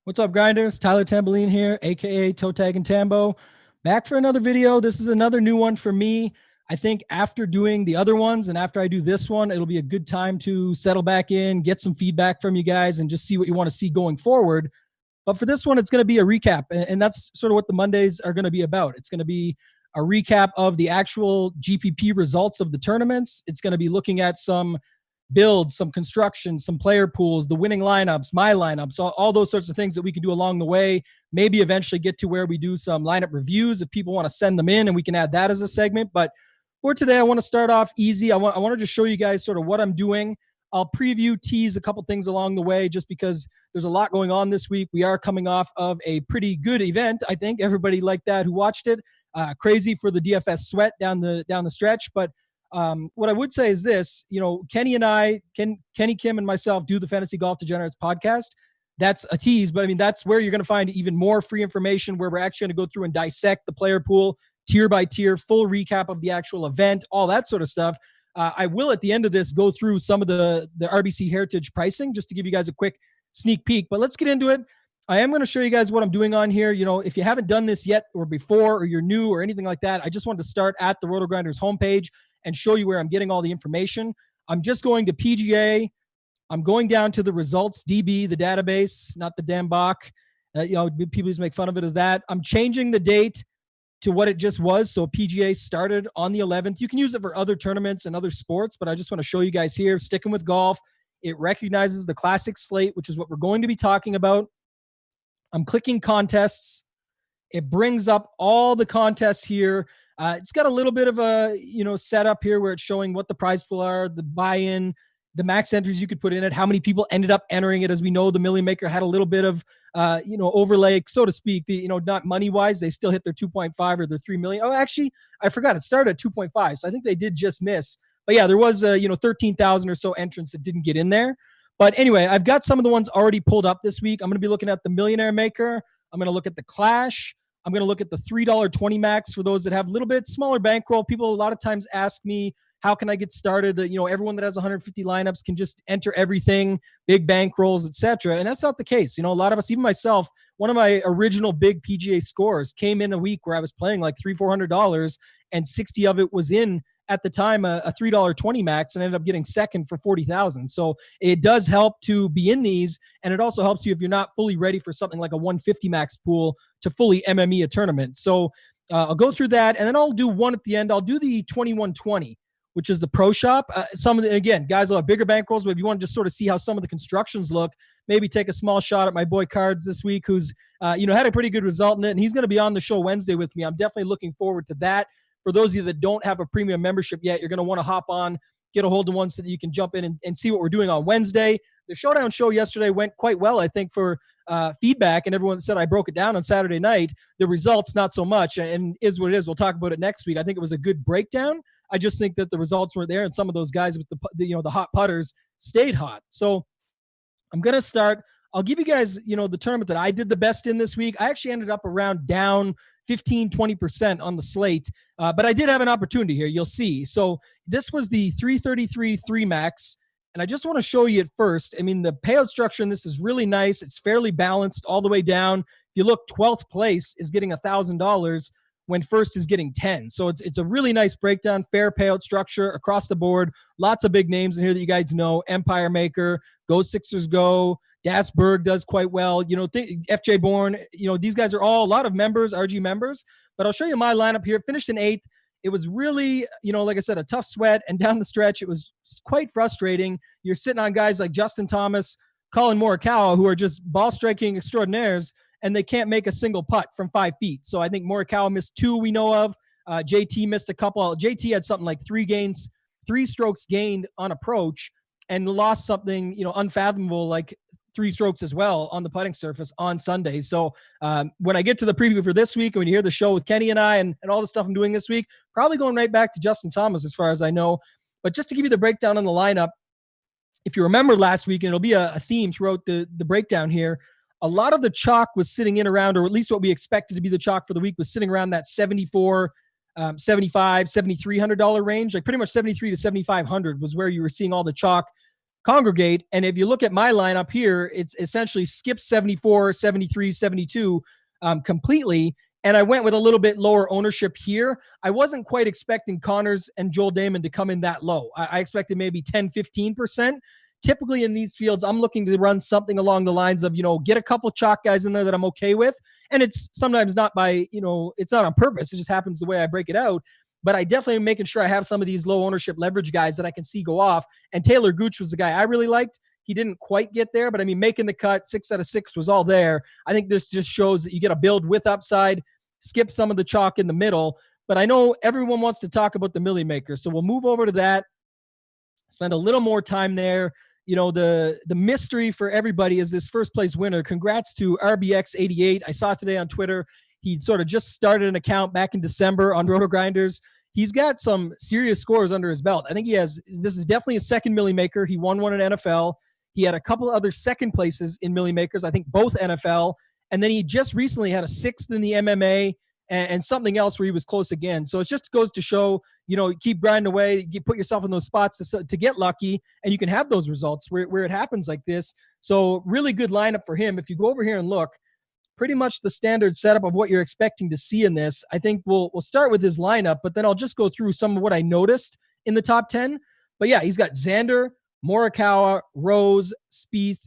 What's up, grinders? Tyler Tamboline here, aka ToeTagginTambo, back for another video. This is another new one for me. I think after doing the other ones and after I do this one, it'll be a good time to settle back in, get some feedback from you guys, and just see what you want to see going forward. But for this one, it's going to be a recap, and that's sort of what the Mondays are going to be about. It's going to be a recap of the actual GPP results of the tournaments. It's going to be looking at some builds, some construction, some player pools, the winning lineups, my lineups, all those sorts of things that we can do along the way. Maybe eventually get to where we do some lineup reviews if people want to send them in, and we can add that as a segment. But for today, I want to start off easy. I want to just show you guys sort of what I'm doing. I'll tease a couple things along the way just because there's a lot going on this week. We are coming off of a pretty good event. I think everybody liked that who watched it. Crazy for the DFS sweat down the stretch. But what I would say is this, Kenny Kim and myself do the Fantasy Golf Degenerates podcast. That's a tease, but I mean, that's where you're going to find even more free information where we're actually going to go through and dissect the player pool tier by tier, full recap of the actual event, all that sort of stuff. I will, at the end of this, go through some of the RBC Heritage pricing just to give you guys a quick sneak peek. But let's get into it. I am going to show you guys what I'm doing on here. If you haven't done this yet or before, or you're new or anything like that, I just wanted to start at the RotoGrinders homepage and show you where I'm getting all the information. I'm just going to PGA. I'm going down to the results DB, the database, not the damn Bach. People just make fun of it as that. I'm changing the date to what it just was. So PGA started on the 11th. You can use it for other tournaments and other sports, but I just want to show you guys here, sticking with golf. It recognizes the classic slate, which is what we're going to be talking about. I'm clicking contests. It brings up all the contests here. It's got a little bit of a, setup here where it's showing what the prize pool are, the buy-in, the max entries you could put in it, how many people ended up entering it. As we know, the Millie Maker had a little bit of, overlay, so to speak. Not money-wise, they still hit their 2.5 or their 3 million. Oh, actually, I forgot. It started at 2.5, so I think they did just miss. But yeah, there was, 13,000 or so entrants that didn't get in there. But anyway, I've got some of the ones already pulled up this week. I'm going to be looking at the Millionaire Maker. I'm going to look at the Clash. I'm going to look at the $3.20 max for those that have a little bit smaller bankroll. People a lot of times ask me, how can I get started? Everyone that has 150 lineups can just enter everything, big bankrolls, etc. And that's not the case. A lot of us, even myself, one of my original big PGA scores came in a week where I was playing like $300-$400, and 60 of it was in at the time a $3.20 max, and ended up getting second for 40,000. So it does help to be in these, and it also helps you if you're not fully ready for something like a 150 max pool to fully MME a tournament. So I'll go through that, and then I'll do one at the end. I'll do the 2120, which is the Pro Shop. Again, guys will have bigger bankrolls, but if you want to just sort of see how some of the constructions look, maybe take a small shot at my boy Cards this week, who's had a pretty good result in it, and he's going to be on the show Wednesday with me. I'm definitely looking forward to that. For those of you that don't have a premium membership yet, you're going to want to hop on, get a hold of one so that you can jump in and see what we're doing on Wednesday. The Showdown show yesterday went quite well, I think, for feedback, and everyone said I broke it down on Saturday night. The results, not so much, and is what it is. We'll talk about it next week. I think it was a good breakdown. I just think that the results weren't there, and some of those guys with the hot putters stayed hot. So I'm going to start. I'll give you guys, the tournament that I did the best in this week. I actually ended up around down 15-20% on the slate, but I did have an opportunity here. You'll see. So this was the 333 3 max, and I just want to show you it first. I mean, the payout structure in this is really nice. It's fairly balanced all the way down. If you look, 12th place is getting $1,000 when first is getting 10. So it's a really nice breakdown, fair payout structure across the board. Lots of big names in here that you guys know. Empire Maker, Go Sixers Go, Dasberg does quite well. FJ Bourne, these guys are all a lot of members, RG members. But I'll show you my lineup here. Finished in 8th. It was really, like I said, a tough sweat. And down the stretch, it was quite frustrating. You're sitting on guys like Justin Thomas, Colin Morikawa, who are just ball striking extraordinaires, and they can't make a single putt from 5 feet. So I think Morikawa missed 2 we know of. JT missed a couple. JT had something like 3 strokes gained on approach, and lost something, unfathomable, like 3 strokes as well on the putting surface on Sunday. So when I get to the preview for this week, and when you hear the show with Kenny and I and all the stuff I'm doing this week, probably going right back to Justin Thomas as far as I know. But just to give you the breakdown on the lineup, if you remember last week, and it'll be a theme throughout the breakdown here, a lot of the chalk was sitting in around, or at least what we expected to be the chalk for the week was sitting around that $74, $75, $7,300 range. Like pretty much $7,300 to $7,500 was where you were seeing all the chalk congregate. And if you look at my lineup here, it's essentially skipped 74, 73, 72 completely. And I went with a little bit lower ownership here. I wasn't quite expecting Connors and Joel Damon to come in that low. I expected maybe 10, 15%. Typically in these fields, I'm looking to run something along the lines of, get a couple chalk guys in there that I'm okay with. And it's sometimes not by, it's not on purpose. It just happens the way I break it out. But I definitely am making sure I have some of these low ownership leverage guys that I can see go off. And Taylor Gooch was the guy I really liked. He didn't quite get there, but I mean, making the cut, 6 out of 6 was all there. I think this just shows that you get a build with upside, skip some of the chalk in the middle. But I know everyone wants to talk about the Millie Maker, so we'll move over to that, spend a little more time there. The mystery for everybody is this first place winner. Congrats to RBX88. I saw today on Twitter, he sort of just started an account back in December on RotoGrinders. He's got some serious scores under his belt. I think this is definitely a second Millie Maker. He won one in NFL. He had a couple other second places in Millie Makers, I think both NFL. And then he just recently had a 6th in the MMA and something else where he was close again. So it just goes to show, keep grinding away, you put yourself in those spots to get lucky, and you can have those results where it happens like this. So really good lineup for him. If you go over here and look, pretty much the standard setup of what you're expecting to see in this. I think we'll start with his lineup, but then I'll just go through some of what I noticed in the top 10. But yeah, he's got Xander, Morikawa, Rose, Spieth,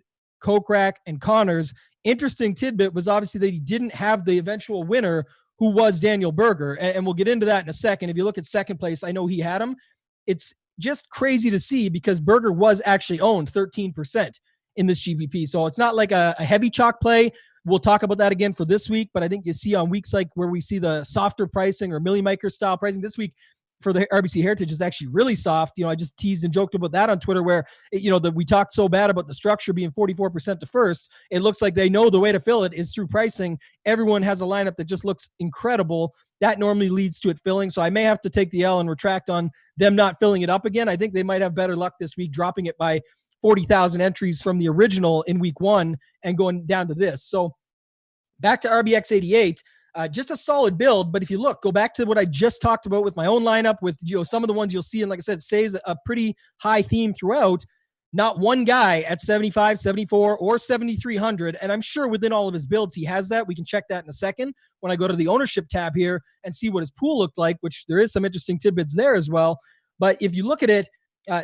Kokrak, and Connors. Interesting tidbit was obviously that he didn't have the eventual winner, who was Daniel Berger. And we'll get into that in a second. If you look at second place, I know he had him. It's just crazy to see because Berger was actually owned 13% in this GPP. So it's not like a heavy chalk play. We'll talk about that again for this week. But I think you see on weeks like where we see the softer pricing or Millie Maker style pricing, this week for the RBC Heritage is actually really soft. I just teased and joked about that on Twitter where, that we talked so bad about the structure being 44% to first. It looks like they know the way to fill it is through pricing. Everyone has a lineup that just looks incredible. That normally leads to it filling. So I may have to take the L and retract on them not filling it up again. I think they might have better luck this week, dropping it by 40,000 entries from the original in week 1 and going down to this. So back to RBX88. Just a solid build, but if you go back to what I just talked about with my own lineup, with some of the ones you'll see, and like I said, stays a pretty high theme throughout. Not one guy at 75, 74, or 7,300, and I'm sure within all of his builds he has that. We can check that in a second when I go to the ownership tab here and see what his pool looked like, which there is some interesting tidbits there as well. But if you look at it,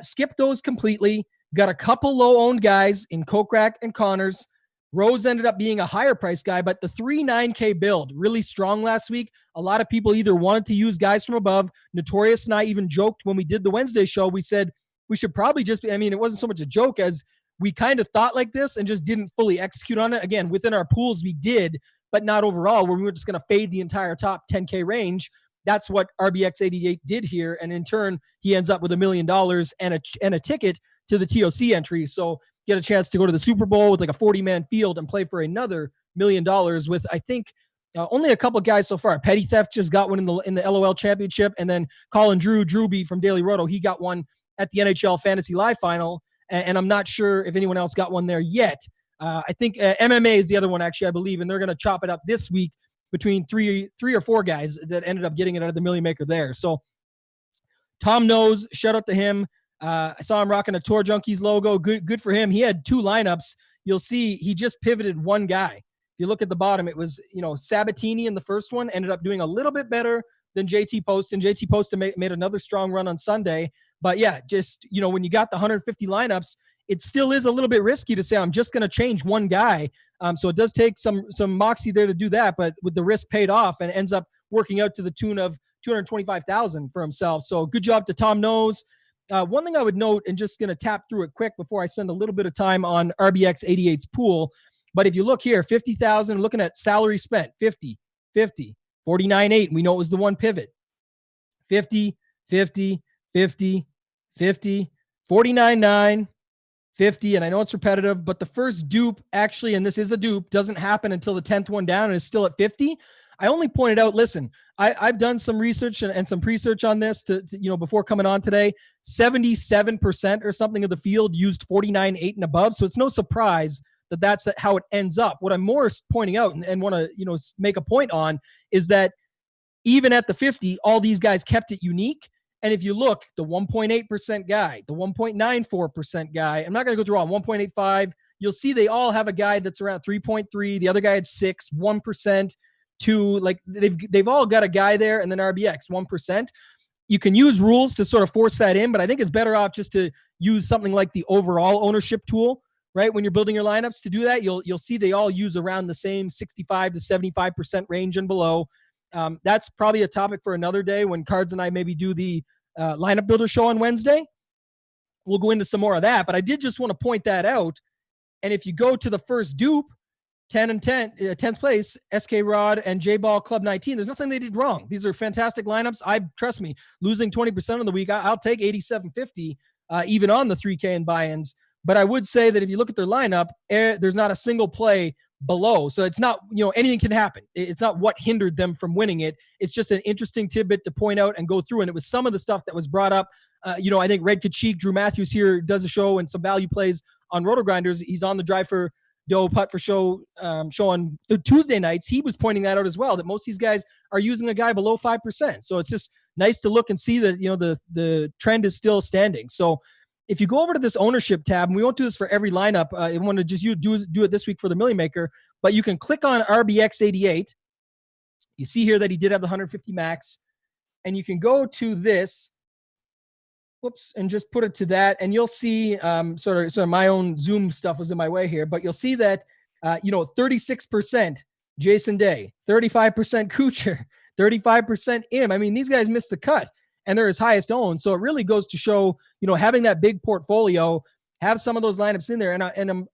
skip those completely. Got a couple low-owned guys in Kokrak and Connors. Rose ended up being a higher price guy, but the 3.9K build, really strong last week. A lot of people either wanted to use guys from above. Notorious and I even joked when we did the Wednesday show. We said we should probably just it wasn't so much a joke as we kind of thought like this and just didn't fully execute on it. Again, within our pools we did, but not overall, where we were just going to fade the entire top 10K range. That's what RBX88 did here. And in turn, he ends up with $1 million and a ticket to the TOC entry. So get a chance to go to the Super Bowl with like a 40-man field and play for another $1 million with, I think, only a couple guys so far. Petty Theft just got one in the LOL Championship, and then Colin Drewby from Daily Roto, he got one at the NHL Fantasy Live Final, and I'm not sure if anyone else got one there yet. I think MMA is the other one, actually, I believe, and they're going to chop it up this week between three or four guys that ended up getting it out of the Millie Maker there. So Tom knows, shout out to him. I saw him rocking a Tour Junkies logo. Good for him. He had 2 lineups. You'll see he just pivoted one guy. If you look at the bottom, it was, Sabatini in the first one, ended up doing a little bit better than JT Poston. JT Poston made another strong run on Sunday. But yeah, just, when you got the 150 lineups, it still is a little bit risky to say, I'm just going to change one guy. So it does take some moxie there to do that, but with the risk paid off and ends up working out to the tune of $225,000 for himself. So good job to Tom Knows. One thing I would note, and just going to tap through it quick before I spend a little bit of time on RBX88's pool. But if you look here, 50,000, looking at salary spent, 50, 50, 49.8. We know it was the one pivot. 50, 50, 50, 50, 49.9, 50. And I know it's repetitive, but the first dupe actually, and this is a dupe, doesn't happen until the 10th one down and is still at 50. I only pointed out, listen, I've done some research and some pre-search on this to before coming on today. 77% or something of the field used 49.8 and above. So it's no surprise that that's how it ends up. What I'm more pointing out and want to make a point on is that even at the 50, all these guys kept it unique. And if you look, the 1.8% guy, the 1.94% guy, I'm not going to go through all 1.85. You'll see they all have a guy that's around 3.3. The other guy had 6, 1%, 2. Like they've all got a guy there, and then RBX 1%. You can use rules to sort of force that in, but I think it's better off just to use something like the overall ownership tool, right? When you're building your lineups to do that, you'll see they all use around the same 65 to 75% range and below. That's probably a topic for another day when Cards and I maybe do the lineup builder show on Wednesday. We'll go into some more of that, but I did just want to point that out. And if you go to the first dupe, 10 and 10, 10th place, SK Rod and J Ball Club 19. There's nothing they did wrong. These are fantastic lineups. Trust me, losing 20% of the week, I'll take 87.50 even on the 3K and buy-ins. But I would say that if you look at their lineup, there's not a single play below. So it's not, anything can happen. It's not what hindered them from winning it. It's just an interesting tidbit to point out and go through. And it was some of the stuff that was brought up. I think Red Kachik, Drew Matthews here does a show and some value plays on RotoGrinders. He's on the Drive for Doe Putt for show on the Tuesday nights. He was pointing that out as well, that most of these guys are using a guy below 5%. So it's just nice to look and see that, the trend is still standing. So if you go over to this ownership tab, and we won't do this for every lineup, I want to just do it this week for the Millie Maker, but you can click on RBX88. You see here that he did have the 150 max, and you can go to this, and just put it to that, and you'll see sort of my own Zoom stuff was in my way here, but you'll see that 36% Jason Day, 35% Kuchar, 35% Im. I mean, these guys missed the cut, and they're his highest owned. So it really goes to show, having that big portfolio, have some of those lineups in there, and I'm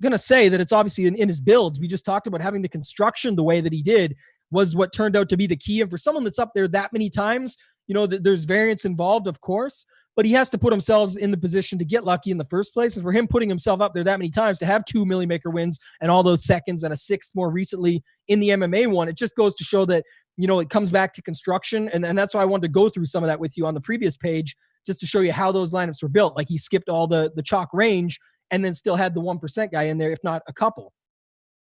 gonna say that it's obviously in his builds. We just talked about having the construction the way that he did was what turned out to be the key. And for someone that's up there that many times, there's variance involved, of course, but he has to put himself in the position to get lucky in the first place. And for him putting himself up there that many times to have 2 Millie Maker wins and all those seconds and a 6th more recently in the MMA one, it just goes to show that, it comes back to construction. And that's why I wanted to go through some of that with you on the previous page, just to show you how those lineups were built. Like he skipped all the chalk range and then still had the 1% guy in there, if not a couple.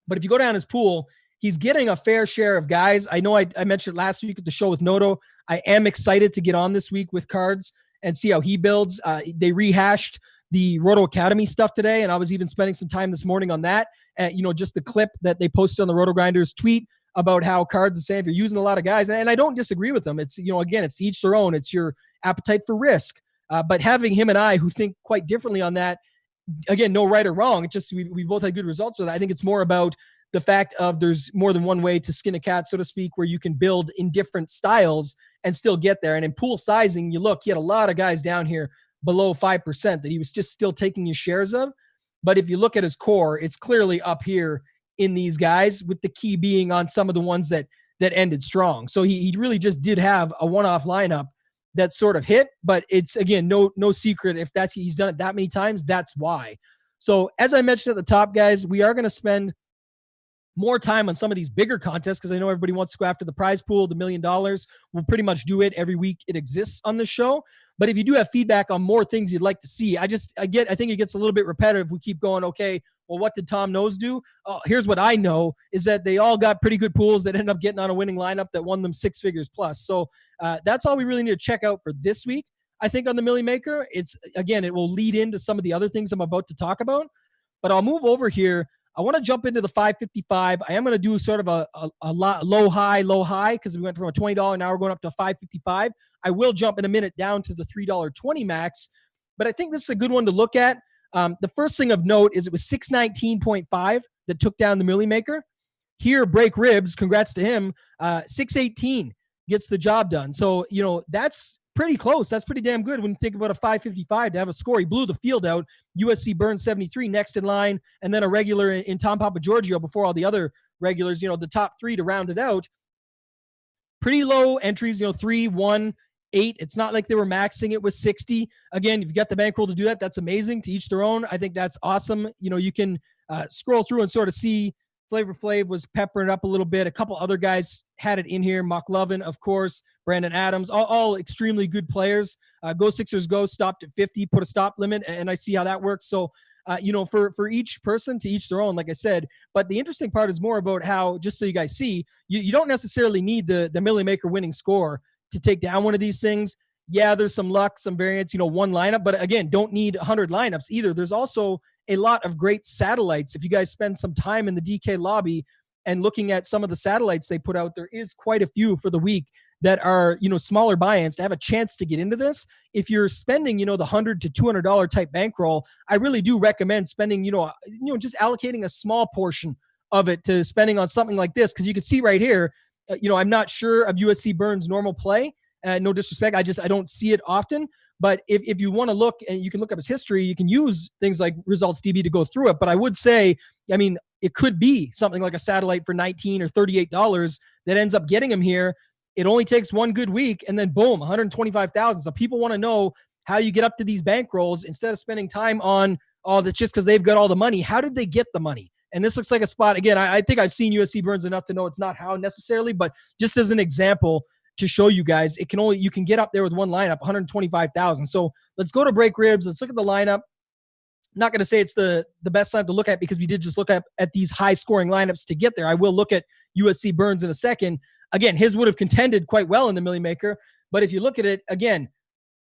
But if you go down his pool, he's getting a fair share of guys. I know I mentioned last week at the show with Noto. I am excited to get on this week with Cards and see how he builds. They rehashed the Roto Academy stuff today, and I was even spending some time this morning on that. Just the clip that they posted on the RotoGrinders tweet about how Cards is saying if you're using a lot of guys, and I don't disagree with them. It's, again, it's each their own. It's your appetite for risk. But having him and I, who think quite differently on that, again, no right or wrong. It's just we both had good results with it. I think it's more about the fact of there's more than one way to skin a cat, so to speak, where you can build in different styles and still get there. And in pool sizing, you look, he had a lot of guys down here below 5% that he was just still taking his shares of. But if you look at his core, it's clearly up here in these guys, with the key being on some of the ones that ended strong. So he really just did have a one-off lineup that sort of hit, but it's, again, no secret. If he's done it that many times, that's why. So as I mentioned at the top, guys, we are going to spend more time on some of these bigger contests because I know everybody wants to go after the prize pool, the $1 million. We'll pretty much do it every week it exists on the show. But if you do have feedback on more things you'd like to see, I think it gets a little bit repetitive. We keep going, okay, well, what did Tom Nose do? Here's what I know is that they all got pretty good pools that ended up getting on a winning lineup that won them 6 figures plus. So that's all we really need to check out for this week. I think on the Millie Maker, it will lead into some of the other things I'm about to talk about. But I'll move over here. I want to jump into the 555. I am going to do sort of a low high because we went from a $20, now we're going up to 555. I will jump in a minute down to the $3.20 max, but I think this is a good one to look at. The first thing of note is it was 619.5 that took down the Millie Maker. Here, Break Ribs, congrats to him, 618 gets the job done. So, that's pretty close. That's pretty damn good when you think about a 555 to have a score. He blew the field out. USC Burns 73 next in line, and then a regular in Tom Papa Giorgio before all the other regulars, the top 3 to round it out. Pretty low entries, 3, 1, 8. It's not like they were maxing it with 60. Again, if you got the bankroll to do that, that's amazing. To each their own. I think that's awesome. You can scroll through and sort of see Flavor Flav was peppering up a little bit. A couple other guys had it in here. McLovin, of course, Brandon Adams, all extremely good players. Go Sixers Go stopped at 50, put a stop limit, and I see how that works. So, for each person, to each their own, like I said. But the interesting part is more about how, just so you guys see, you don't necessarily need the Millie Maker winning score to take down one of these things. yeah, there's some luck, some variance, one lineup, but again, don't need 100 lineups either. There's also a lot of great satellites. If you guys spend some time in the DK lobby and looking at some of the satellites they put out, there is quite a few for the week that are, smaller buy-ins to have a chance to get into this. If you're spending, the $100 to $200 type bankroll, I really do recommend spending, just allocating a small portion of it to spending on something like this. Cause you can see right here, I'm not sure of USC Burns' normal play. No disrespect. I don't see it often, but if you want to look and you can look up his history, you can use things like results DB to go through it. But I would say, it could be something like a satellite for $19 or $38 that ends up getting him here. It only takes one good week and then boom, 125,000. So people want to know how you get up to these bankrolls instead of spending time on, oh, that's just because they've got all the money. How did they get the money? And this looks like a spot. Again, I think I've seen USC Burns enough to know it's not how necessarily, but just as an example to show you guys, you can get up there with one lineup, 125,000. So let's go to break ribs. Let's look at the lineup. I'm not going to say it's the best lineup to look at because we did just look at these high scoring lineups to get there. I will look at USC Burns in a second. Again, his would have contended quite well in the Millie Maker. But if you look at it, again,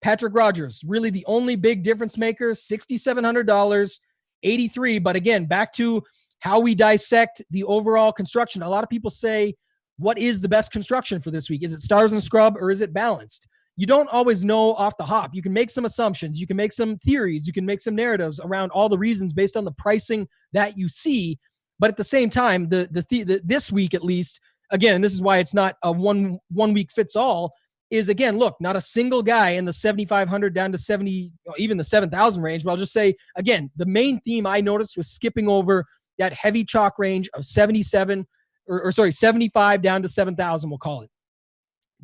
Patrick Rogers, really the only big difference maker, $6,700, 83. But again, back to how we dissect the overall construction. A lot of people say, what is the best construction for this week? Is it stars and scrub or is it balanced? You don't always know off the hop. You can make some assumptions. You can make some theories. You can make some narratives around all the reasons based on the pricing that you see. But at the same time, this week at least, again, and this is why it's not a one week fits all, is again, look, not a single guy in the 7,500 down to 70, even the 7,000 range. But I'll just say, again, the main theme I noticed was skipping over that heavy chalk range of 75 down to 7,000, we'll call it.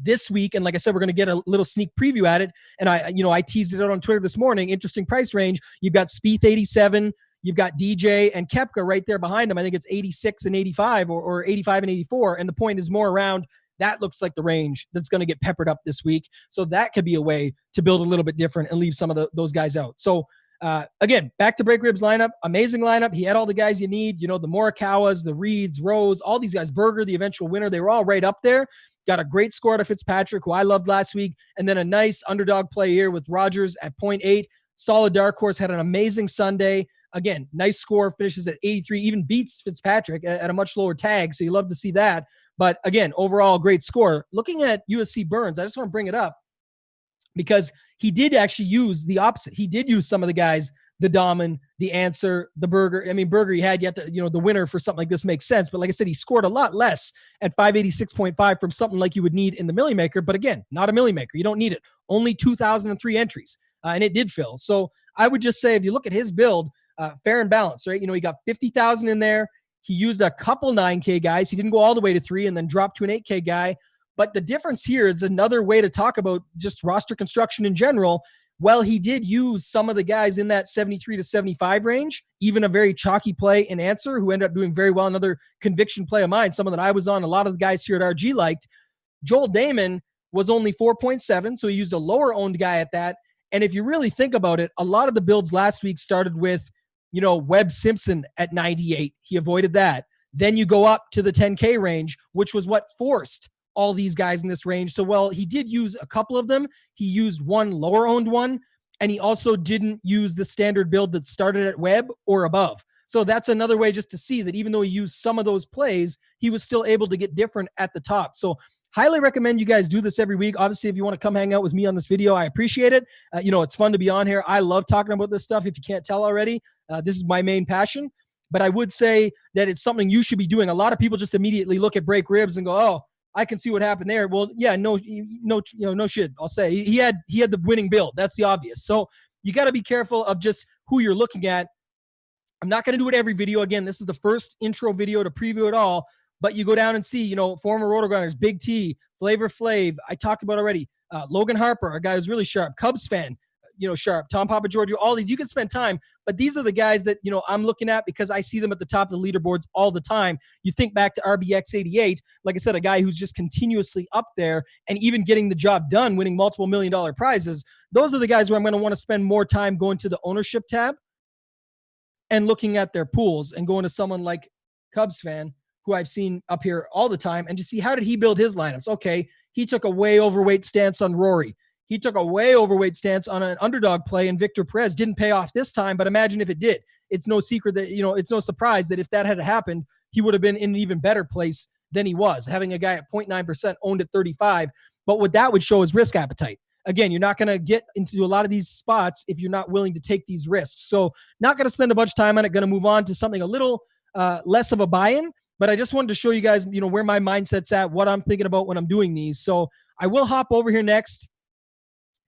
This week, and like I said, we're going to get a little sneak preview at it. And I teased it out on Twitter this morning. Interesting price range. You've got Spieth 87, you've got DJ and Koepka right there behind him. I think it's 86 and 85 or 85 and 84. And the point is more around that looks like the range that's going to get peppered up this week. So that could be a way to build a little bit different and leave some of those guys out. So again, back to Break Ribs lineup, amazing lineup. He had all the guys you need, the Morikawas, the Reeds, Rose, all these guys, Berger, the eventual winner. They were all right up there. Got a great score out of Fitzpatrick, who I loved last week. And then a nice underdog play here with Rogers at 0.8. Solid dark horse, had an amazing Sunday. Again, nice score, finishes at 83, even beats Fitzpatrick at a much lower tag. So you love to see that. But again, overall, great score. Looking at USC Burns, I just want to bring it up because he did actually use the opposite. He did use some of the guys, the Dahmen, the Answer, the Berger. I mean, Berger, he had yet to, the winner for something like this makes sense. But like I said, he scored a lot less at 586.5 from something like you would need in the Millie Maker. But again, not a Millie Maker. You don't need it. Only 2,003 entries. And it did fill. So I would just say, if you look at his build, fair and balanced, right? He got 50,000 in there. He used a couple 9K guys. He didn't go all the way to 3 and then dropped to an 8K guy. But the difference here is another way to talk about just roster construction in general. Well, he did use some of the guys in that 73 to 75 range, even a very chalky play in Answer, who ended up doing very well. Another conviction play of mine, someone that I was on, a lot of the guys here at RG liked. Joel Damon was only 4.7, so he used a lower-owned guy at that. And if you really think about it, a lot of the builds last week started with, Webb Simpson at 98. He avoided that. Then you go up to the 10K range, which was what forced all these guys in this range. So, well, he did use a couple of them. He used one lower owned one, and he also didn't use the standard build that started at Webb or above. So that's another way just to see that even though he used some of those plays, he was still able to get different at the top. So highly recommend you guys do this every week. Obviously, if you want to come hang out with me on this video, I appreciate it. It's fun to be on here. I love talking about this stuff. If you can't tell already, this is my main passion. But I would say that it's something you should be doing. A lot of people just immediately look at Break Ribs and go, oh, I can see what happened there. Well, yeah, no shit. I'll say he had the winning build. That's the obvious. So you got to be careful of just who you're looking at. I'm not going to do it every video. Again, this is the first intro video to preview it all. But you go down and see, former RotoGrinders, Big T, Flavor Flav. I talked about already. Logan Harper, a guy who's really sharp. Cubs fan, sharp. Tom Papa Giorgio, all these. You can spend time. But these are the guys that, I'm looking at because I see them at the top of the leaderboards all the time. You think back to RBX88, like I said, a guy who's just continuously up there and even getting the job done, winning multiple $1 million prizes. Those are the guys where I'm going to want to spend more time going to the ownership tab and looking at their pools and going to someone like Cubs fan, who I've seen up here all the time, and to see how did he build his lineups. Okay, he took a way overweight stance on Rory. he took a way overweight stance on an underdog play, and Victor Perez didn't pay off this time, but imagine if it did. It's no secret that, it's no surprise that if that had happened, he would have been in an even better place than he was, having a guy at 0.9% owned at 35. But what that would show is risk appetite. Again, you're not going to get into a lot of these spots if you're not willing to take these risks. So not going to spend a bunch of time on it, going to move on to something a little less of a buy-in. But I just wanted to show you guys, where my mindset's at, what I'm thinking about when I'm doing these. So I will hop over here next.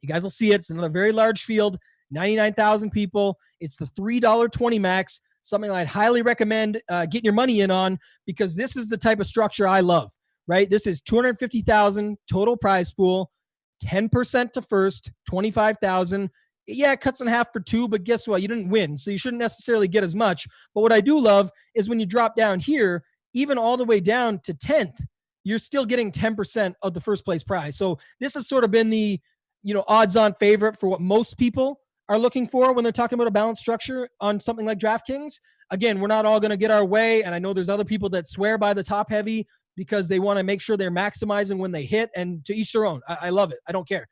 You guys will see it. It's another very large field, 99,000 people. It's the $3.20 max, something I'd highly recommend getting your money in on, because this is the type of structure I love, right? This is 250,000 total prize pool, 10% to first, 25,000. Yeah, it cuts in half for two, but guess what? You didn't win, so you shouldn't necessarily get as much. But what I do love is when you drop down here, even all the way down to 10th, you're still getting 10% of the first place prize. So this has sort of been the, odds-on favorite for what most people are looking for when they're talking about a balanced structure on something like DraftKings. Again, we're not all going to get our way, and I know there's other people that swear by the top heavy because they want to make sure they're maximizing when they hit, and to each their own. I love it. I don't care.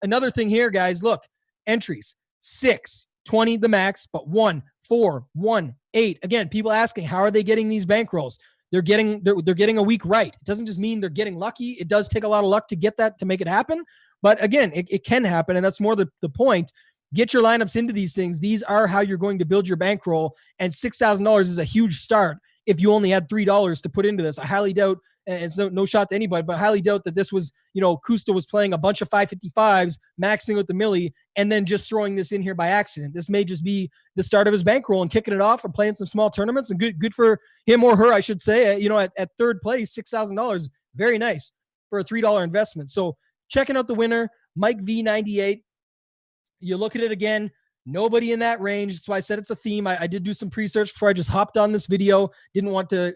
Another thing here, guys, look, entries, 6, 20 the max, but 1, 4, 1, 8. Again, people asking, how are they getting these bankrolls? They're getting a week right. It doesn't just mean they're getting lucky. It does take a lot of luck to get that, to make it happen. But again, it can happen, and that's more the point. Get your lineups into these things. These are how you're going to build your bankroll, and $6,000 is a huge start if you only had $3 to put into this. I highly doubt, and it's no shot to anybody, but I highly doubt that this was, Kusta was playing a bunch of 555s, maxing with the Millie, and then just throwing this in here by accident. This may just be the start of his bankroll and kicking it off and playing some small tournaments, and good for him or her, I should say. At third place, $6,000, very nice for a $3 investment. So checking out the winner, Mike V98. You look at it again, nobody in that range. That's why I said it's a theme. I did do some pre-search before I just hopped on this video. Didn't want to,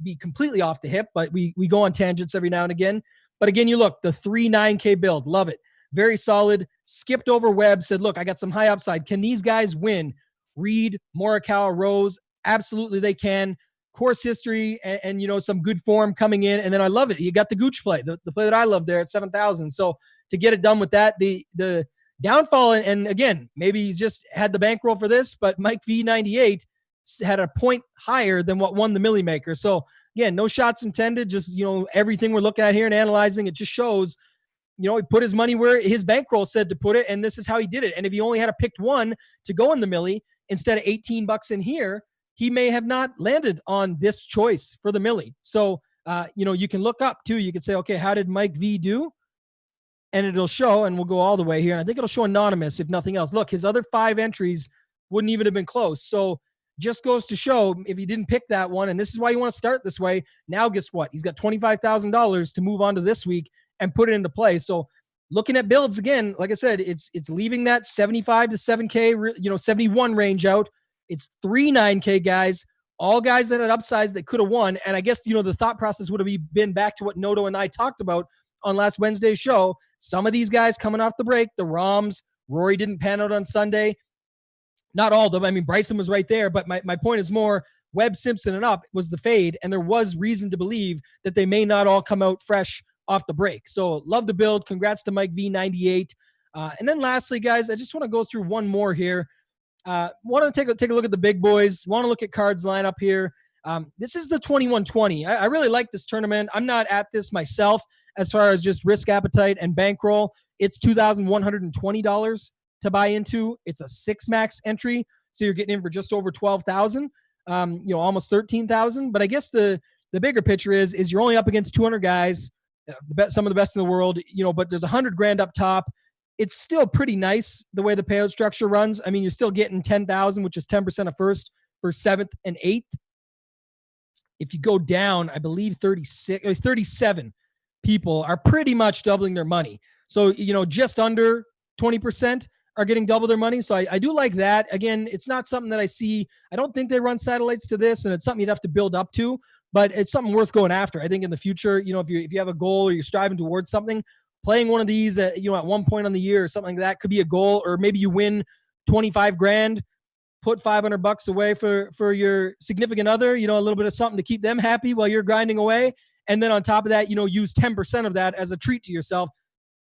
be completely off the hip, but we go on tangents every now and again. But again, you look, the 3.9K build, love it. Very solid. Skipped over Webb, said, look, I got some high upside. Can these guys win? Reed, Morikawa, Rose, absolutely they can. Course history and some good form coming in. And then I love it. You got the Gooch play, the play that I love there at 7,000. So to get it done with that, the downfall, and again, maybe he's just had the bankroll for this, but Mike V98 had a point higher than what won the Millie Maker. So again, no shots intended, just, everything we're looking at here and analyzing, it just shows, he put his money where his bankroll said to put it, and this is how he did it. And if he only had a picked one to go in the Millie instead of $18 in here, he may have not landed on this choice for the Millie. So, you can look up too. You can say, okay, how did Mike V do? And it'll show, and we'll go all the way here. And I think it'll show anonymous, if nothing else. Look, his other 5 entries wouldn't even have been close. So just goes to show, if he didn't pick that one, and this is why you want to start this way, now guess what? He's got $25,000 to move on to this week and put it into play. So looking at builds, again, like I said, it's leaving that 75 to 7K, 71 range out. It's 3.9K guys, all guys that had upsides that could have won. And I guess, the thought process would have been back to what Noto and I talked about on last Wednesday's show. Some of these guys coming off the break, the Roms, Rory didn't pan out on Sunday. Not all of them. I mean, Bryson was right there, but my point is more Webb, Simpson, and up was the fade, and there was reason to believe that they may not all come out fresh off the break. So love the build. Congrats to Mike V98. And then lastly, guys, I just want to go through one more here. Want to take a look at the big boys. Want to look at cards lineup here. This is the 2120. I really like this tournament. I'm not at this myself as far as just risk appetite and bankroll. It's $2,120 to buy into. It's a 6 max entry, so you're getting in for just over 12,000. Almost 13,000. But I guess the bigger picture is you're only up against 200 guys, some of the best in the world. But there's $100,000 up top. It's still pretty nice the way the payout structure runs. I mean, you're still getting 10,000, which is 10% of first for 7th and 8th. If you go down, I believe 36 or 37 people are pretty much doubling their money. So, just under 20% are getting double their money. So I do like that. Again, it's not something that I see. I don't think they run satellites to this, and it's something you'd have to build up to, but it's something worth going after. I think in the future, if you have a goal or you're striving towards something, playing one of these at one point on the year or something like that could be a goal. Or maybe you win 25 grand, put $500 away for your significant other, a little bit of something to keep them happy while you're grinding away. And then on top of that, use 10% of that as a treat to yourself.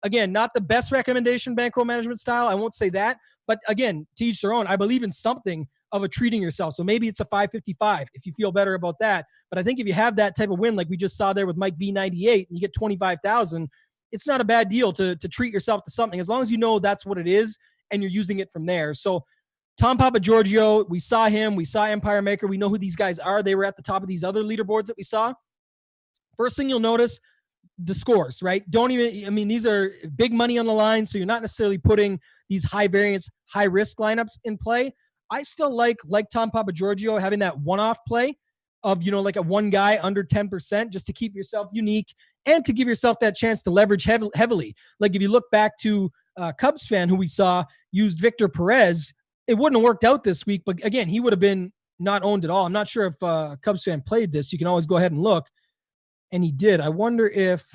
Again, not the best recommendation bankroll management style. I won't say that. But again, to each their own. I believe in something of a treating yourself. So maybe it's a 555 if you feel better about that. But I think if you have that type of win, like we just saw there with Mike V98, and you get 25,000, it's not a bad deal to treat yourself to something, as long as you know that's what it is and you're using it from there. So Tom Papagiorgio, we saw him. We saw Empire Maker. We know who these guys are. They were at the top of these other leaderboards that we saw. First thing you'll notice, the scores, right? These are big money on the line, so you're not necessarily putting these high variance, high risk lineups in play. I still like Tom Papagiorgio having that one-off play of, like a one guy under 10% just to keep yourself unique and to give yourself that chance to leverage heavily. Like if you look back to Cubs fan who we saw used Victor Perez, it wouldn't have worked out this week, but again, he would have been not owned at all. I'm not sure if Cubs fan played this. You can always go ahead and look. And he did. I wonder if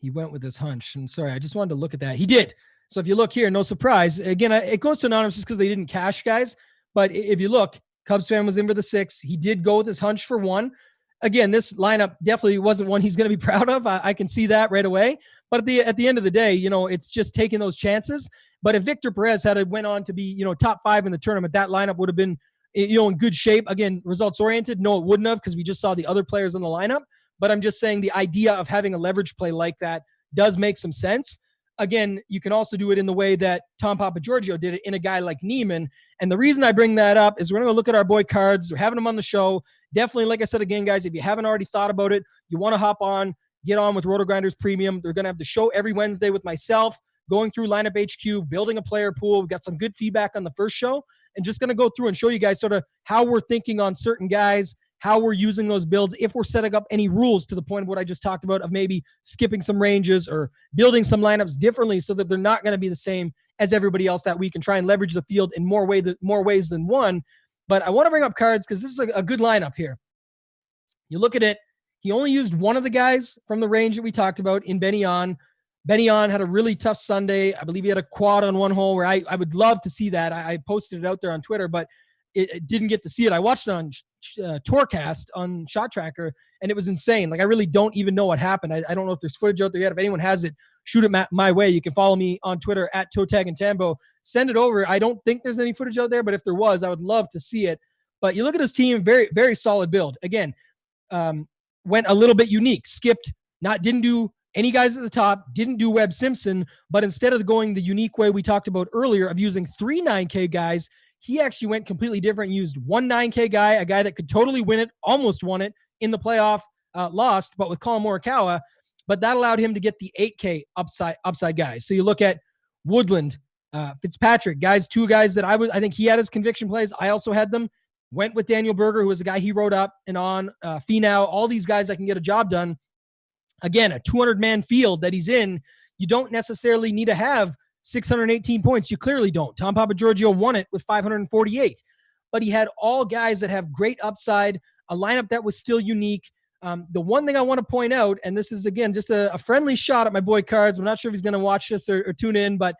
he went with his hunch. And sorry, I just wanted to look at that. He did. So if you look here, no surprise. Again, it goes to anonymous just because they didn't cash, guys. But if you look, Cubs fan was in for the 6. He did go with his hunch for 1. Again, this lineup definitely wasn't one he's going to be proud of. I can see that right away. But at the end of the day, it's just taking those chances. But if Victor Perez had went on to be, top 5 in the tournament, that lineup would have been, in good shape. Again, results oriented. No, it wouldn't have, because we just saw the other players in the lineup. But I'm just saying the idea of having a leverage play like that does make some sense. Again, you can also do it in the way that Tom Papagiorgio did it in a guy like Neiman. And the reason I bring that up is we're going to look at our boy Cards. We're having him on the show. Definitely, like I said again, guys, if you haven't already thought about it, you want to hop on, get on with RotoGrinders Premium. They're going to have the show every Wednesday with myself, going through Lineup HQ, building a player pool. We've got some good feedback on the first show, and just going to go through and show you guys sort of how we're thinking on certain guys, how we're using those builds, if we're setting up any rules to the point of what I just talked about of maybe skipping some ranges or building some lineups differently so that they're not going to be the same as everybody else that week and try and leverage the field in more ways than one. But I want to bring up Cards because this is a good lineup here. You look at it, he only used one of the guys from the range that we talked about in Benyon. Benyon had a really tough Sunday. I believe he had a quad on one hole where I would love to see that. I posted it out there on Twitter, but it didn't get to see it. I watched it on Tourcast on Shot Tracker, and it was insane. Like, I really don't even know what happened. I don't know if there's footage out there yet. If anyone has it, shoot it my way. You can follow me on Twitter at ToeTagginTambo. Send it over. I don't think there's any footage out there, but if there was, I would love to see it. But you look at his team, very, very solid build. Again, went a little bit unique. Didn't do any guys at the top, didn't do Webb Simpson, but instead of going the unique way we talked about earlier of using 3 9K guys, he actually went completely different and used 1 9K guy, a guy that could totally win it, almost won it in the playoff, lost, but with Colin Morikawa. But that allowed him to get the 8K upside guys. So you look at Woodland, Fitzpatrick, two guys that I think he had his conviction plays. I also had them. Went with Daniel Berger, who was a guy he wrote up and on, Finau, all these guys that can get a job done. Again, a 200-man field that he's in, you don't necessarily need to have 618 points. You clearly don't. Tom Papagiorgio won it with 548. But he had all guys that have great upside, a lineup that was still unique. The one thing I want to point out, and this is, again, just a friendly shot at my boy Cards. I'm not sure if he's going to watch this or tune in, but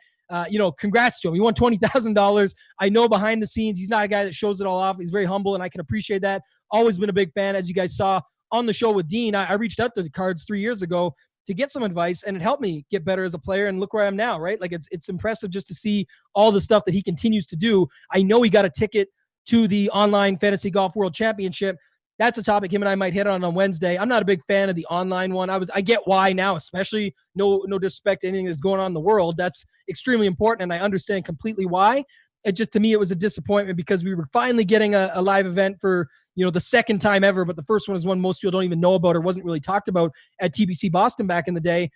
congrats to him. He won $20,000. I know behind the scenes, he's not a guy that shows it all off. He's very humble, and I can appreciate that. Always been a big fan. As you guys saw on the show with Dean, I reached out to the Cards 3 years ago to get some advice, and it helped me get better as a player, and look where I am now, right? Like, it's impressive just to see all the stuff that he continues to do. I know he got a ticket to the online fantasy golf world championship. That's a topic him and I might hit on Wednesday. I'm not a big fan of the online one. I get why now, especially no disrespect to anything that's going on in the world. That's extremely important, and I understand completely why. To me, it was a disappointment because we were finally getting a live event for, the second time ever, but the first one is one most people don't even know about or wasn't really talked about at TBC Boston back in the day.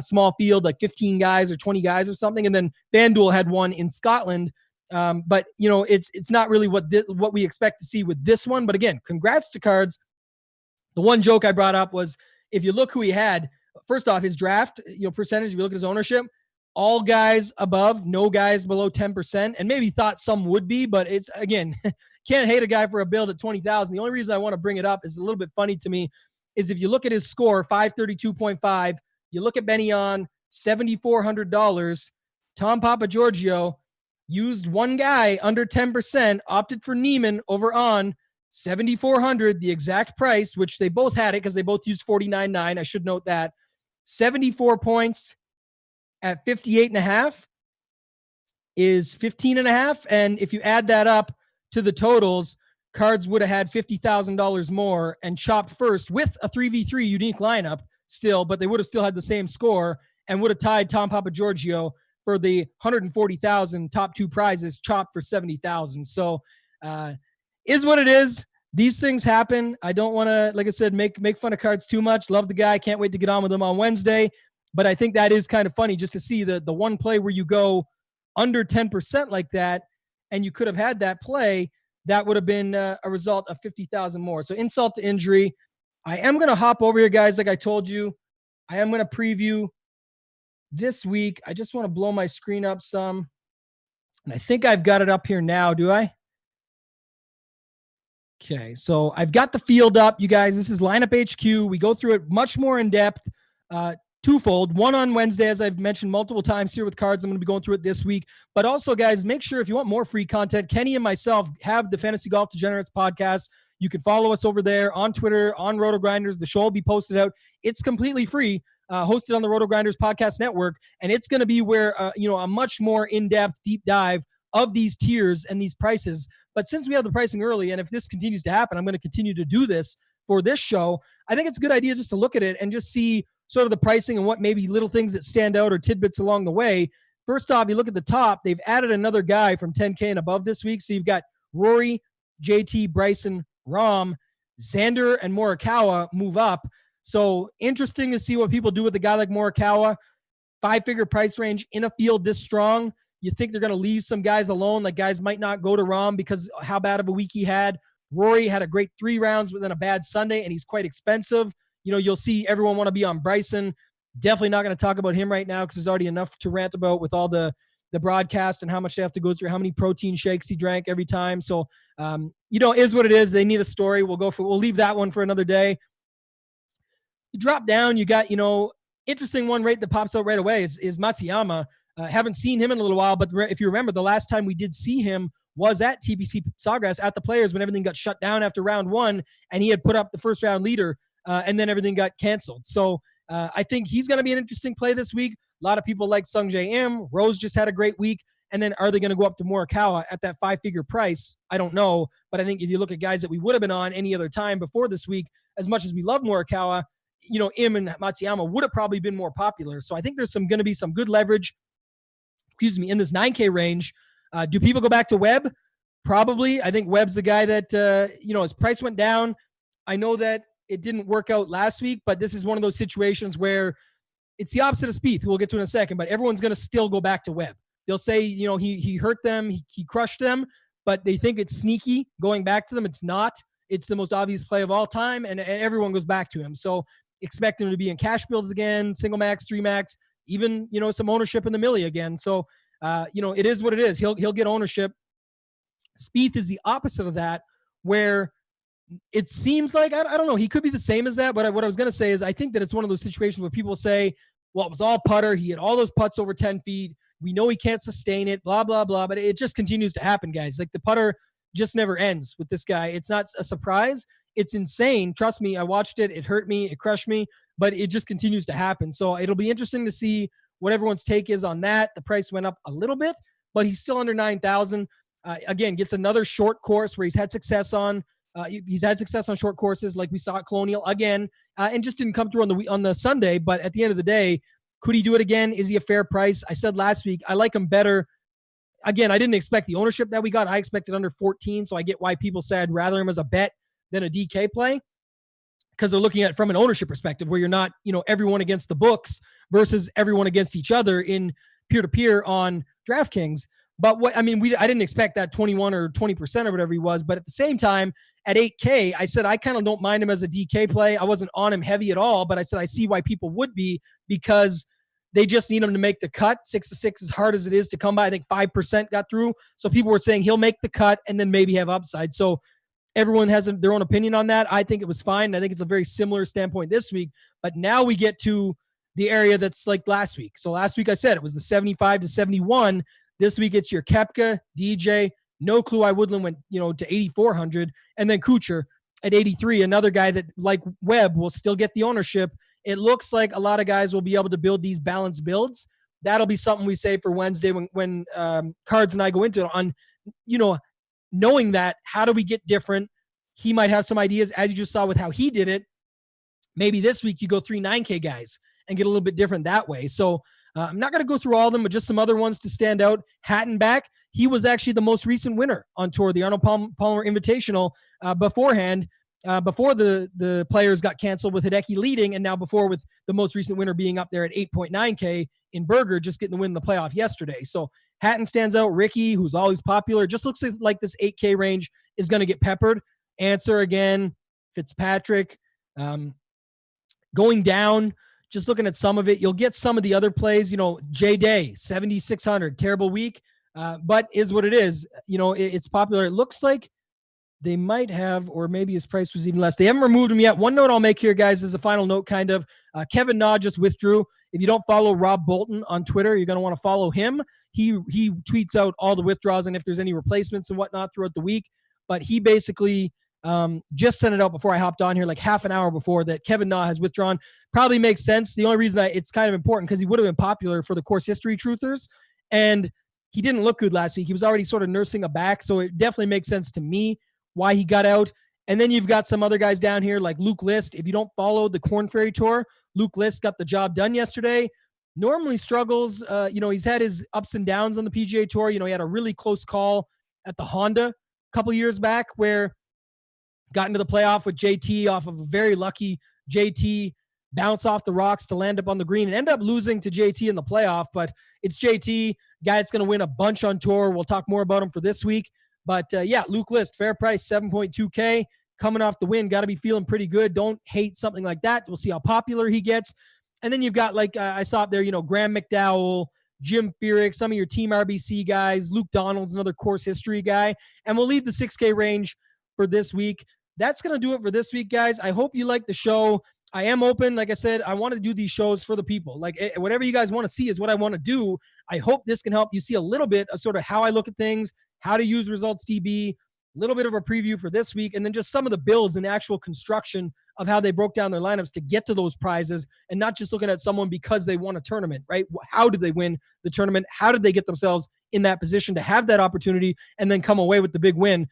Small field, like 15 guys or 20 guys or something. And then FanDuel had one in Scotland. But it's not really what we expect to see with this one. But again, congrats to Cards. The one joke I brought up was, if you look who he had, first off, his draft, percentage, if you look at his ownership, all guys above, no guys below 10%. And maybe thought some would be, but it's, again, can't hate a guy for a build at 20,000. The only reason I want to bring it up is a little bit funny to me is if you look at his score, 532.5, you look at Benyon, $7,400, Tom Papagiorgio used one guy under 10%, opted for Neiman over on $7,400, the exact price, which they both had it because they both used $49.9. I should note that. 74 points at 58.5 is 15.5. And if you add that up to the totals, Cards would have had $50,000 more and chopped first with a 3v3 unique lineup still, but they would have still had the same score and would have tied Tom Papagiorgio for the 140,000 top two prizes, chopped for 70,000. So is what it is. These things happen. I don't want to, like I said, make fun of Cards too much. Love the guy. Can't wait to get on with him on Wednesday. But I think that is kind of funny just to see the one play where you go under 10% like that, and you could have had that play. That would have been a result of 50,000 more. So insult to injury. I am going to hop over here, guys. Like I told you, I am going to preview this week. I just want to blow my screen up some. And I think I've got it up here now. Do I? Okay. So I've got the field up, you guys. This is Lineup HQ. We go through it much more in depth. Twofold. One on Wednesday, as I've mentioned multiple times here with Cards. I'm going to be going through it this week. But also, guys, make sure if you want more free content, Kenny and myself have the Fantasy Golf Degenerates podcast. You can follow us over there on Twitter, on RotoGrinders. The show will be posted out. It's completely free, hosted on the RotoGrinders podcast network. And it's going to be where, a much more in-depth, deep dive of these tiers and these prices. But since we have the pricing early, and if this continues to happen, I'm going to continue to do this for this show. I think it's a good idea just to look at it and just see sort of the pricing and what maybe little things that stand out or tidbits along the way. First off, you look at the top, they've added another guy from 10K and above this week. So you've got Rory, JT, Bryson, Rahm, Xander, and Morikawa move up. So interesting to see what people do with a guy like Morikawa. 5-figure price range in a field this strong. You think they're going to leave some guys alone, like guys might not go to Rahm because how bad of a week he had. Rory had a great 3 rounds, but then a bad Sunday, and he's quite expensive. You'll see everyone want to be on Bryson. Definitely not going to talk about him right now because there's already enough to rant about with all the broadcast and how much they have to go through, how many protein shakes he drank every time. So, is what it is. They need a story. We'll leave that one for another day. You drop down, you got, interesting one right that pops out right away is Matsuyama. Haven't seen him in a little while, but if you remember, the last time we did see him was at TPC Sawgrass at the Players when everything got shut down after round 1, and he had put up the first round leader. And then everything got canceled. So I think he's going to be an interesting play this week. A lot of people like Sung J M. Rose just had a great week. And then are they going to go up to Morikawa at that 5-figure price? I don't know. But I think if you look at guys that we would have been on any other time before this week, as much as we love Morikawa, Im and Matsuyama would have probably been more popular. So I think there's going to be some good leverage, in this 9K range. Do people go back to Webb? Probably. I think Webb's the guy that, his price went down. I know that it didn't work out last week, but this is one of those situations where it's the opposite of Spieth, who we'll get to in a second, but everyone's going to still go back to Webb. They'll say, he hurt them, he crushed them, but they think it's sneaky going back to them. It's not. It's the most obvious play of all time, and everyone goes back to him. So expect him to be in cash builds again, single max, 3 max, even, some ownership in the Millie again. So, it is what it is. He'll get ownership. Spieth is the opposite of that, where it seems like, I don't know, he could be the same as that, but what I was going to say is I think that it's one of those situations where people say, well, it was all putter. He had all those putts over 10 feet. We know he can't sustain it, blah, blah, blah, but it just continues to happen, guys. Like the putter just never ends with this guy. It's not a surprise. It's insane. Trust me, I watched it. It hurt me. It crushed me, but it just continues to happen. So it'll be interesting to see what everyone's take is on that. The price went up a little bit, but he's still under 9,000. Again, gets another short course where he's had success on. He's had success on short courses like we saw at Colonial again, and just didn't come through on the Sunday. But at the end of the day, could he do it again? Is he a fair price? I said last week, I like him better. Again, I didn't expect the ownership that we got. I expected under 14, so I get why people say I'd rather him as a bet than a DK play, because they're looking at it from an ownership perspective where you're not, everyone against the books versus everyone against each other in peer-to-peer on DraftKings. But I didn't expect that 21 or 20% or whatever he was. But at the same time, at 8K, I said I kind of don't mind him as a DK play. I wasn't on him heavy at all, but I said I see why people would be, because they just need him to make the cut. 6-6, as hard as it is to come by, I think 5% got through. So people were saying he'll make the cut and then maybe have upside. So everyone has their own opinion on that. I think it was fine. I think it's a very similar standpoint this week. But now we get to the area that's like last week. So last week I said it was the 75 to 71. This week it's your Koepka, DJ. No clue why Woodland went, to 8,400, and then Kuchar at 83. Another guy that, like Webb, will still get the ownership It looks like a lot of guys will be able to build these balanced builds. That'll be something we say for Wednesday when Cards and I go into it on, knowing that, how do we get different? He might have some ideas, as you just saw with how he did it. Maybe this week you go 3 9K guys and get a little bit different that way. So I'm not going to go through all of them, but just some other ones to stand out. Hatton back. He was actually the most recent winner on tour, the Arnold Palmer Invitational beforehand, before the players got canceled with Hideki leading, and now before with the most recent winner being up there at 8.9K in Berger, just getting the win in the playoff yesterday. So Hatton stands out. Ricky, who's always popular, just looks like this 8K range is going to get peppered. Answer again, Fitzpatrick. Going down, just looking at some of it, you'll get some of the other plays. J Day, 7,600, terrible week, but is what it is. It's popular. It looks like they might have, or maybe his price was even less. They haven't removed him yet. One note I'll make here, guys, is a final note, kind of. Kevin Na just withdrew. If you don't follow Rob Bolton on Twitter, you're going to want to follow him. He tweets out all the withdrawals and if there's any replacements and whatnot throughout the week. But he basically just sent it out before I hopped on here, like half an hour before, that Kevin Na has withdrawn. Probably makes sense. The only reason it's kind of important because he would have been popular for the course history truthers, and he didn't look good last week. He was already sort of nursing a back, so it definitely makes sense to me why he got out. And then you've got some other guys down here like Luke List. If you don't follow the Korn Ferry Tour, Luke List got the job done yesterday. Normally struggles. He's had his ups and downs on the PGA Tour. He had a really close call at the Honda a couple years back where got into the playoff with JT off of a very lucky JT bounce off the rocks to land up on the green and end up losing to JT in the playoff. But it's JT, guy that's going to win a bunch on tour. We'll talk more about him for this week. But Luke List, fair price, 7.2K, coming off the win. Got to be feeling pretty good. Don't hate something like that. We'll see how popular he gets. And then you've got, I saw up there, Graham McDowell, Jim Furyk, some of your Team RBC guys. Luke Donald's another course history guy. And we'll leave the 6K range for this week. That's going to do it for this week, guys. I hope you like the show. I am open. Like I said, I want to do these shows for the people. Whatever you guys want to see is what I want to do. I hope this can help you see a little bit of sort of how I look at things, how to use Results DB, a little bit of a preview for this week, and then just some of the builds and actual construction of how they broke down their lineups to get to those prizes, and not just looking at someone because they won a tournament, right? How did they win the tournament? How did they get themselves in that position to have that opportunity and then come away with the big win?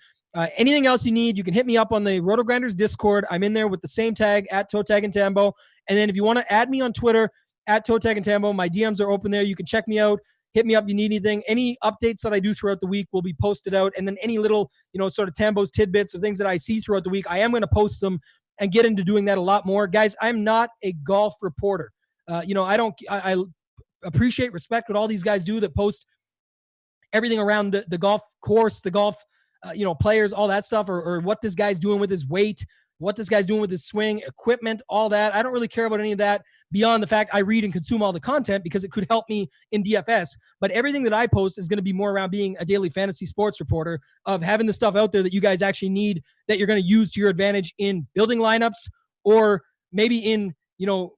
Anything else you need, you can hit me up on the RotoGrinders Discord. I'm in there with the same tag at ToeTagginTambo. And then if you want to add me on Twitter at ToeTagginTambo, my DMs are open there. You can check me out. Hit me up if you need anything. Any updates that I do throughout the week will be posted out. And then any little, sort of Tambo's tidbits or things that I see throughout the week, I am going to post them and get into doing that a lot more. Guys, I'm not a golf reporter. I appreciate, respect what all these guys do that post everything around the golf course, the golf players, all that stuff, or what this guy's doing with his weight, what this guy's doing with his swing, equipment, all that. I don't really care about any of that beyond the fact I read and consume all the content because it could help me in DFS. But everything that I post is going to be more around being a daily fantasy sports reporter, of having the stuff out there that you guys actually need, that you're going to use to your advantage in building lineups, or maybe in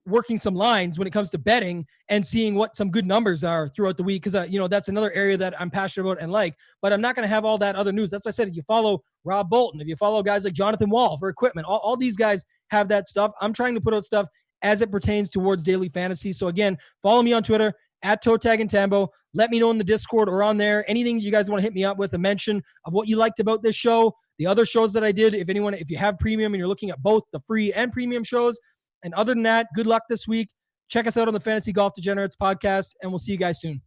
working some lines when it comes to betting and seeing what some good numbers are throughout the week. Cause that's another area that I'm passionate about and but I'm not going to have all that other news. That's what I said. If you follow Rob Bolton, if you follow guys like Jonathan Wall for equipment, all these guys have that stuff. I'm trying to put out stuff as it pertains towards daily fantasy. So again, follow me on Twitter at ToeTagginTambo. Let me know in the Discord or on there, anything you guys want to hit me up with, a mention of what you liked about this show, the other shows that I did. If you have premium and you're looking at both the free and premium shows. And other than that, good luck this week. Check us out on the Fantasy Golf Degenerates podcast, and we'll see you guys soon.